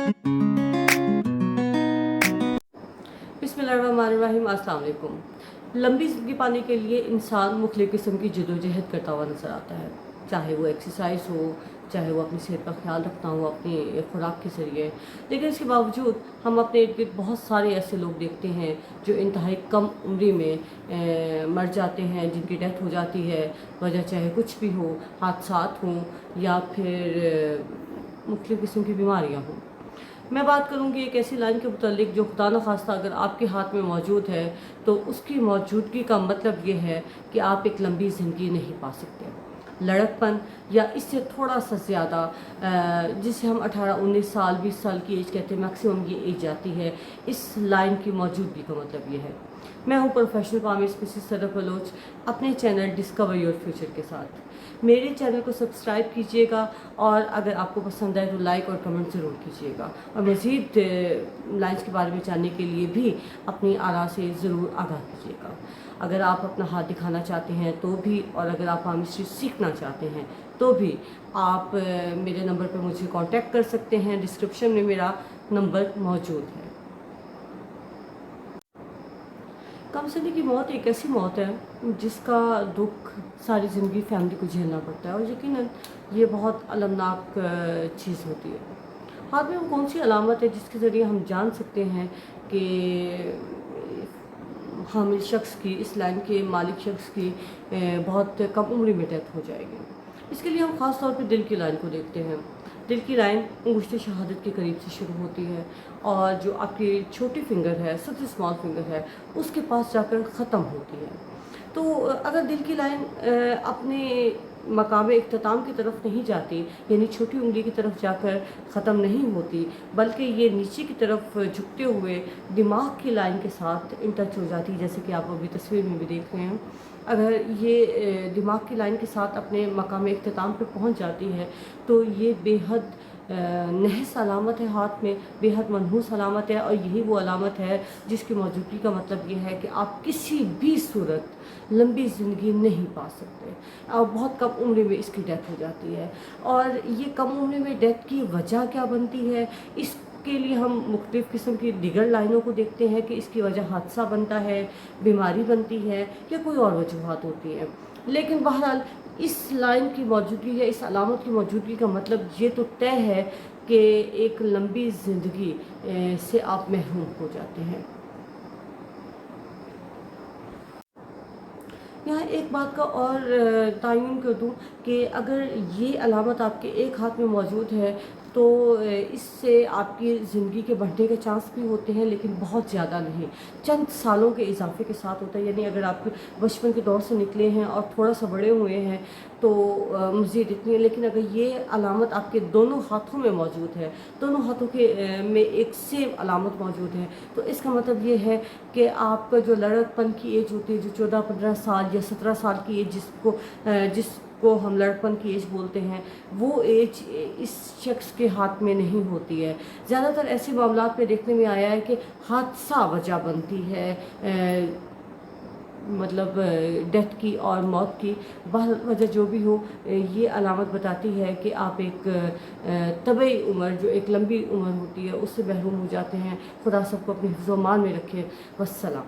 बिस्मिल्लाहिर्रहमानिर्रहीम। अस्सलाम वालेकुम। लंबी ज़िंदगी पाने के लिए इंसान मुख्तलिफ़ किस्म की जद्दोजहद करता हुआ नज़र आता है, चाहे वो एक्सरसाइज हो, चाहे वो अपनी सेहत का ख्याल रखना हो अपनी खुराक के ज़रिए। लेकिन इसके बावजूद हम अपने इर्द गिर्द बहुत सारे ऐसे लोग देखते हैं जो इंतहाई कम उम्री में मर जाते हैं, जिनकी डेथ हो जाती है। वजह चाहे कुछ भी हो, हादसात हों या फिर मुख्तलिफ़ किस्म की बीमारियाँ हों। मैं बात करूँगी एक ऐसी लाइन के मुतालिक जो खुदा न खास्ता अगर आपके हाथ में मौजूद है तो उसकी मौजूदगी का मतलब ये है कि आप एक लंबी ज़िंदगी नहीं पा सकते। लड़कपन या इससे थोड़ा सा ज़्यादा, जिसे हम 18-19 साल 20 साल की एज कहते हैं, मैक्सिमम ये एज आती है, इस लाइन की मौजूदगी का मतलब ये है। मैं हूँ प्रोफेशनल फार्मा स्पेशलिस्ट सदर बलोच, अपने चैनल डिस्कवर योर फ्यूचर के साथ। मेरे चैनल को सब्सक्राइब कीजिएगा और अगर आपको पसंद आए तो लाइक और कमेंट ज़रूर कीजिएगा, और मज़ीद लाइन्स के बारे में जानने के लिए भी अपनी आरा से ज़रूर आगाह कीजिएगा। अगर आप अपना हाथ दिखाना चाहते हैं तो भी, और अगर आप फार्मेसी सीखना चाहते हैं तो भी आप मेरे नंबर पर मुझे कांटेक्ट कर सकते हैं। डिस्क्रिप्शन में मेरा नंबर मौजूद है। कम सिनी की मौत एक ऐसी मौत है जिसका दुख सारी ज़िंदगी फैमिली को झेलना पड़ता है, और यकीनन ये बहुत अलमनाक चीज़ होती है। हाथ में वो कौन सी अलामत है जिसके ज़रिए हम जान सकते हैं कि हामिल शख्स की, इस लाइन के मालिक शख्स की बहुत कम उम्र में डेथ हो जाएगी। इसके लिए हम ख़ास तौर पे दिल की लाइन को देखते हैं। दिल की लाइन अंगुश्त शहादत के करीब से शुरू होती है और जो आपकी छोटी फिंगर है, सबसे स्मॉल फिंगर है, उसके पास जाकर ख़त्म होती है। तो अगर दिल की लाइन अपने मकाम इख्तिताम की तरफ नहीं जाती, यानी छोटी उंगली की तरफ जाकर ख़त्म नहीं होती, बल्कि ये नीचे की तरफ झुकते हुए दिमाग की लाइन के साथ इन टच हो जाती है, जैसे कि आप अभी तस्वीर में भी देख रहे हैं। अगर ये दिमाग की लाइन के साथ अपने मकाम इख्तिताम पे पहुंच जाती है तो ये बेहद नहस अलामत है, हाथ में बेहद मनहूस अलामत है, और यही वो अलामत है जिसकी मौजूदगी का मतलब ये है कि आप किसी भी सूरत लंबी ज़िंदगी नहीं पा सकते, और बहुत कम उम्र में इसकी डेथ हो जाती है। और ये कम उम्र में डेथ की वजह क्या बनती है, इसके लिए हम मुख्तलिफ़ किस्म की दिगर लाइनों को देखते हैं कि इसकी वजह हादसा बनता है, बीमारी बनती है, या कोई और वजूहात होती हैं। लेकिन बहरहाल इस लाइन की मौजूदगी या इस अलामत की मौजूदगी का मतलब ये तो तय है कि एक लंबी ज़िंदगी से आप महरूम हो जाते हैं। यहाँ एक बात का और तयन कर दूँ कि अगर ये अलामत आपके एक हाथ में मौजूद है तो इससे आपकी ज़िंदगी के बढ़ने के चांस भी होते हैं, लेकिन बहुत ज़्यादा नहीं, चंद सालों के इजाफे के साथ होता है। यानी अगर आप बचपन के दौर से निकले हैं और थोड़ा सा बड़े हुए हैं तो मज़ीद इतनी है। लेकिन अगर ये अलामत आपके दोनों हाथों में मौजूद है, दोनों हाथों के में एक सेम अलामत मौजूद है, तो इसका मतलब ये है कि आपका जो लड़कपन की एज होती है, जो 14-15 साल या 17 साल की एज जिसको हम लड़कपन की एज बोलते हैं, वो एज इस शख्स के हाथ में नहीं होती है। ज़्यादातर ऐसे मामलात में देखने में आया है कि हादसा वजह बनती है, मतलब डेथ की और मौत की। वजह जो भी हो, ये अलामत बताती है कि आप एक तबई उम्र, जो एक लंबी उम्र होती है, उससे महरूम हो जाते हैं। खुदा सबको अपनी हिफ्ज़-ओ-मान में रखे। वस्सलाम।